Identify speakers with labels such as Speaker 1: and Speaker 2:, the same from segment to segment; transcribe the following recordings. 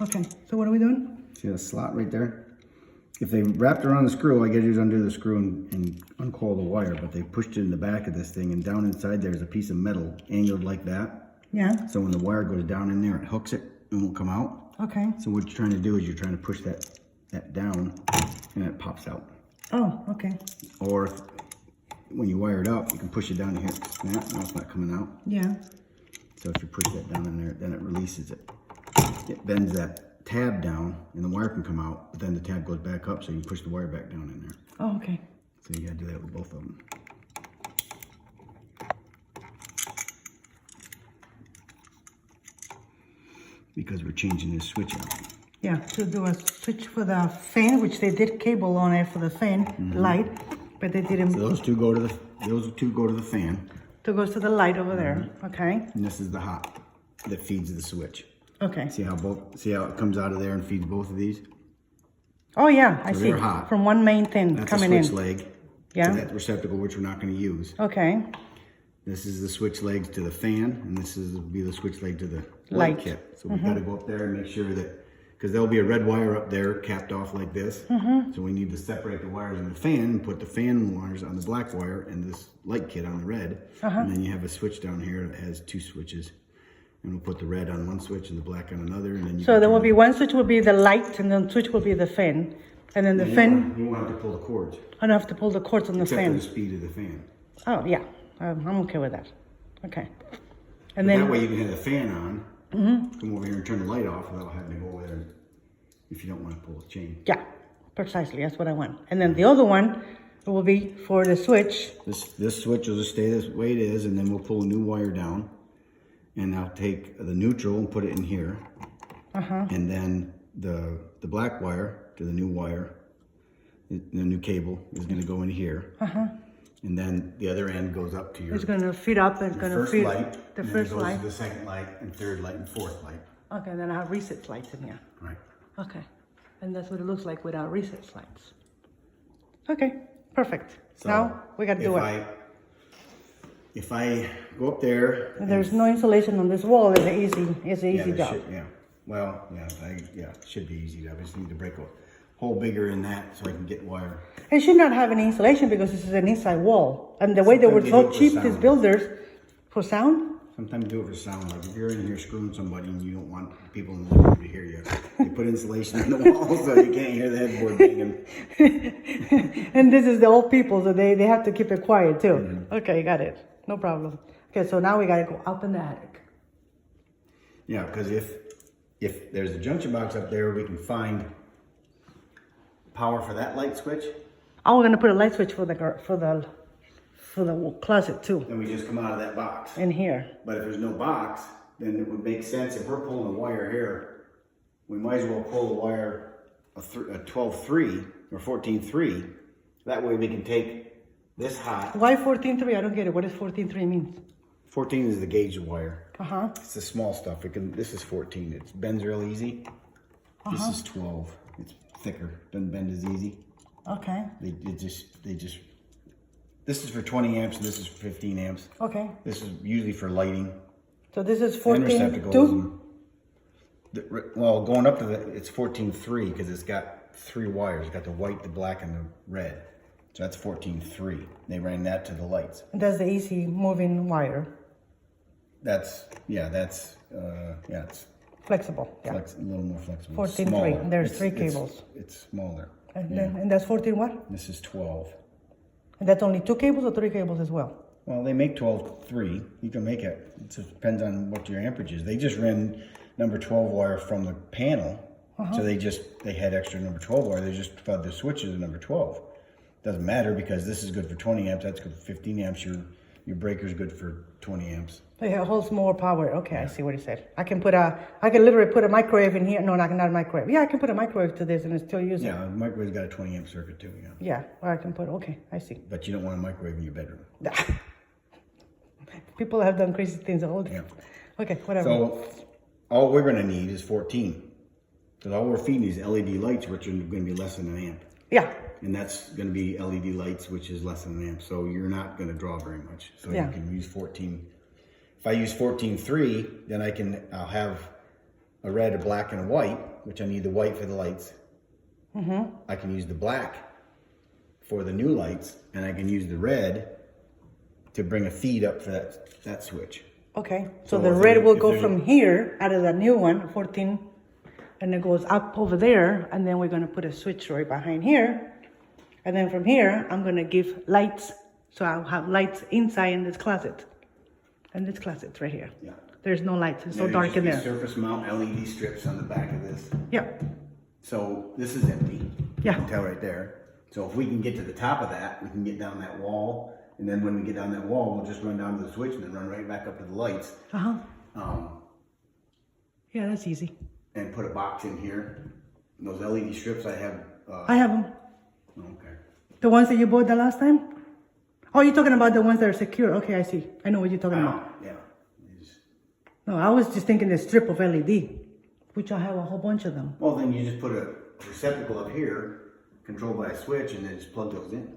Speaker 1: Okay, so what are we doing?
Speaker 2: See the slot right there? If they wrapped around the screw, all you gotta do is undo the screw and uncoil the wire, but they pushed it in the back of this thing, and down inside there's a piece of metal angled like that.
Speaker 1: Yeah.
Speaker 2: So when the wire goes down in there, it hooks it and won't come out.
Speaker 1: Okay.
Speaker 2: So what you're trying to do is you're trying to push that down, and it pops out.
Speaker 1: Oh, okay.
Speaker 2: Or when you wire it up, you can push it down here. Snap, now it's not coming out.
Speaker 1: Yeah.
Speaker 2: So if you push that down in there, then it releases it. It bends that tab down and the wire can come out, but then the tab goes back up, so you push the wire back down in there.
Speaker 1: Oh, okay.
Speaker 2: So you gotta do that with both of them. Because we're changing this switch out.
Speaker 1: Yeah, to do a switch for the fan, which they did cable on it for the fan light, but they didn't.
Speaker 2: So those two go to the fan.
Speaker 1: To goes to the light over there. Okay.
Speaker 2: And this is the hot that feeds the switch.
Speaker 1: Okay.
Speaker 2: See how it comes out of there and feeds both of these?
Speaker 1: Oh yeah, I
Speaker 2: So
Speaker 1: see.
Speaker 2: they're hot.
Speaker 1: From one main thing
Speaker 2: That's
Speaker 1: coming
Speaker 2: a
Speaker 1: in.
Speaker 2: switch leg
Speaker 1: Yeah.
Speaker 2: to that receptacle, which we're not going to use.
Speaker 1: Okay.
Speaker 2: This is the switch legs to the fan, and this will be the switch leg to the
Speaker 1: Light.
Speaker 2: light kit. So we've got to go up there and make sure that, because there'll be a red wire up there capped off like this. So we need to separate the wires in the fan and put the fan wires on the black wire and this light kit on the red. And then you have a switch down here that has two switches. And we'll put the red on one switch and the black on another. And then
Speaker 1: So there will be one switch will be the light, and then switch will be the fan, and then the fan.
Speaker 2: You won't have to pull the cords.
Speaker 1: I don't have to pull the cords on the
Speaker 2: Except for
Speaker 1: fan.
Speaker 2: the speed of the fan.
Speaker 1: Oh yeah, I'm okay with that. Okay. And
Speaker 2: But
Speaker 1: then
Speaker 2: that way you can have the fan on, come over here and turn the light off without having to go over there if you don't want to pull the chain.
Speaker 1: yeah, precisely. That's what I want. And then the other one will be for the switch.
Speaker 2: This switch will just stay this way it is, and then we'll pull a new wire down. And I'll take the neutral and put it in here. And then the black wire to the new wire, the new cable is going to go in here. And then the other end goes up to your
Speaker 1: It's gonna feed up and gonna
Speaker 2: first
Speaker 1: feed
Speaker 2: light.
Speaker 1: the
Speaker 2: and
Speaker 1: first
Speaker 2: then it goes
Speaker 1: light.
Speaker 2: to the second light and third light and fourth light.
Speaker 1: Okay, then I have reset lights in here.
Speaker 2: Right.
Speaker 1: Okay, and that's what it looks like without reset lights. Okay, perfect.
Speaker 2: So
Speaker 1: now we got to do it.
Speaker 2: If I go up there,
Speaker 1: There's no insulation on this wall. It's an easy
Speaker 2: there
Speaker 1: job.
Speaker 2: it should be easy. I just need to break a hole bigger in that so I can get wire.
Speaker 1: It should not have any insulation because this is an inside wall. And the way they were
Speaker 2: Sometimes
Speaker 1: so
Speaker 2: they do it for
Speaker 1: cheap, these
Speaker 2: sound.
Speaker 1: builders, for sound.
Speaker 2: Sometimes do it for sound. Like if you're in here screwing somebody and you don't want people in the living room to hear you, you put insulation in the wall so you can't hear the headboard banging.
Speaker 1: And this is the old people, so they have to keep it quiet too. Okay, got it. No problem. Okay, so now we got to go up in the attic.
Speaker 2: Yeah, because if there's a junction box up there, we can find power for that light switch.
Speaker 1: Oh, we're gonna put a light switch for the closet too,
Speaker 2: Then we just come out of that box.
Speaker 1: in here.
Speaker 2: But if there's no box, then it would make sense if we're pulling a wire here, we might as well pull the wire a 12.3 or 14.3. That way we can take this hot.
Speaker 1: Why 14.3? I don't get it. What does 14.3 mean?
Speaker 2: 14 is the gauge wire.
Speaker 1: Uh-huh.
Speaker 2: It's the small stuff. This is 14. It bends real easy. This is 12. It's thicker. Doesn't bend as easy.
Speaker 1: Okay.
Speaker 2: They just. This is for 20 amps and this is for 15 amps.
Speaker 1: Okay.
Speaker 2: This is usually for lighting.
Speaker 1: So this is
Speaker 2: And receptacles.
Speaker 1: 14.2?
Speaker 2: Well, going up to it's 14.3 because it's got 3 wires. It's got the white, the black, and the red. So that's 14.3. They ran that to the lights.
Speaker 1: That's the easy moving wire.
Speaker 2: It's
Speaker 1: Flexible. Yeah.
Speaker 2: a little more flexible.
Speaker 1: 14.3. There's 3 cables.
Speaker 2: It's smaller.
Speaker 1: And that's 14 what?
Speaker 2: This is 12.
Speaker 1: And that's only 2 cables or 3 cables as well?
Speaker 2: Well, they make 12.3. You can make it. It just depends on what your amperage is. They just ran number 12 wire from the panel. So they had extra number 12 wire. They just fed the switches to number 12. Doesn't matter because this is good for 20 amps. That's good for 15 amps. Your breaker's good for 20 amps.
Speaker 1: It holds more power. Okay, I see what he said. I can literally put a microwave in here. No, not a microwave. Yeah, I can put a microwave to this and still use it.
Speaker 2: Yeah, the microwave's got a 20 amp circuit too, yeah.
Speaker 1: Yeah, or I can put, okay, I see.
Speaker 2: But you don't want a microwave in your bedroom.
Speaker 1: People have done crazy things all the time. Okay, whatever.
Speaker 2: So all we're gonna need is 14. Because all we're feeding is LED lights, which are gonna be less than an amp.
Speaker 1: Yeah.
Speaker 2: And that's gonna be LED lights, which is less than an amp. So you're not gonna draw very much. So you can use 14. If I use 14.3, then I'll have a red, a black, and a white, which I need the white for the lights. I can use the black for the new lights, and I can use the red to bring a feed up for that switch.
Speaker 1: Okay, so
Speaker 2: So
Speaker 1: the
Speaker 2: if
Speaker 1: red
Speaker 2: there-
Speaker 1: will
Speaker 2: if
Speaker 1: go
Speaker 2: there's
Speaker 1: from here, out of the new one, 14, and it goes up over there, and then we're gonna put a switch right behind here. And then from here, I'm gonna give lights, so I'll have lights inside in this closet. And this closet right here.
Speaker 2: Yeah.
Speaker 1: There's no lights, it's so
Speaker 2: There'd
Speaker 1: dark
Speaker 2: just
Speaker 1: in
Speaker 2: be
Speaker 1: there.
Speaker 2: Surface mount LED strips on the back of this.
Speaker 1: Yeah,
Speaker 2: So this is empty.
Speaker 1: Yeah.
Speaker 2: You can tell right there. So if we can get to the top of that, we can get down that wall. And then when we get down that wall, we'll just run down to the switch and then run right back up to the lights.
Speaker 1: Yeah, that's easy.
Speaker 2: And put a box in here. And those LED strips I have.
Speaker 1: I have them.
Speaker 2: Okay.
Speaker 1: The ones that you bought the last time? Oh, you're talking about the ones that are secure. Okay, I see. I know what you're talking about.
Speaker 2: Yeah.
Speaker 1: No, I was just thinking the strip of LED, which I have a whole bunch of them.
Speaker 2: Well, then you just put a receptacle up here, controlled by a switch, and then just plug those in.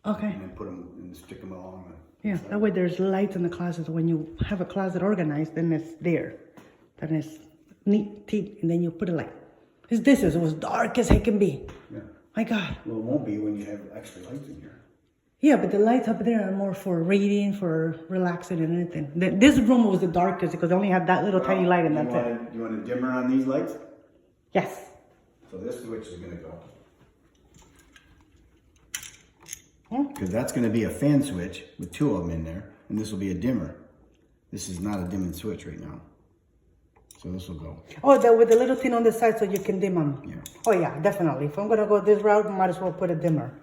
Speaker 1: Okay.
Speaker 2: And then put them and stick them along.
Speaker 1: Yeah, that way there's lights in the closet. When you have a closet organized, then it's there. Then it's neat, and then you put a light. This was dark as it can be.
Speaker 2: Yeah.
Speaker 1: My God.
Speaker 2: Well, it won't be when you have extra lights in here.
Speaker 1: Yeah, but the lights up there are more for reading, for relaxing and anything. This room was the darkest because I only had that little tiny light and that's it.
Speaker 2: You want a dimmer on these lights?
Speaker 1: Yes.
Speaker 2: So this switch is going to go.
Speaker 1: Hmm?
Speaker 2: Because that's going to be a fan switch with two of them in there, and this will be a dimmer. This is not a dimming switch right now. So this will go.
Speaker 1: Oh, with the little thing on the side so you can dim them.
Speaker 2: Yeah.
Speaker 1: Oh yeah, definitely. If I'm gonna go this route, might as well put a dimmer.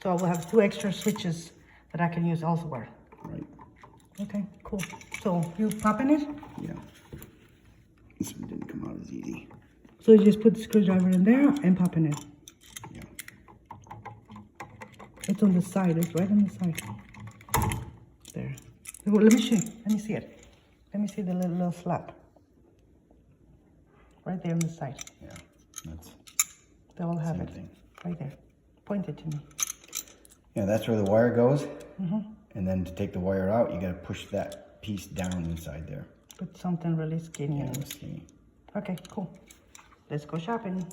Speaker 1: So I will have 2 extra switches that I can use elsewhere.
Speaker 2: Right.
Speaker 1: Okay, cool. So you popping it?
Speaker 2: Yeah. This one didn't come out as easy.
Speaker 1: So you just put the screwdriver in there and popping it.
Speaker 2: Yeah.
Speaker 1: It's on the side. It's right on the side. There. Well, let me see. Let me see it. Let me see the little slap. Right there on the side.
Speaker 2: Yeah. That's
Speaker 1: They all have
Speaker 2: same
Speaker 1: it.
Speaker 2: thing.
Speaker 1: Right there. Point it to me.
Speaker 2: Yeah, that's where the wire goes. And then to take the wire out, you got to push that piece down inside there.
Speaker 1: Put something really skinny
Speaker 2: Yeah,
Speaker 1: in.
Speaker 2: skinny.
Speaker 1: Okay, cool. Let's go shopping.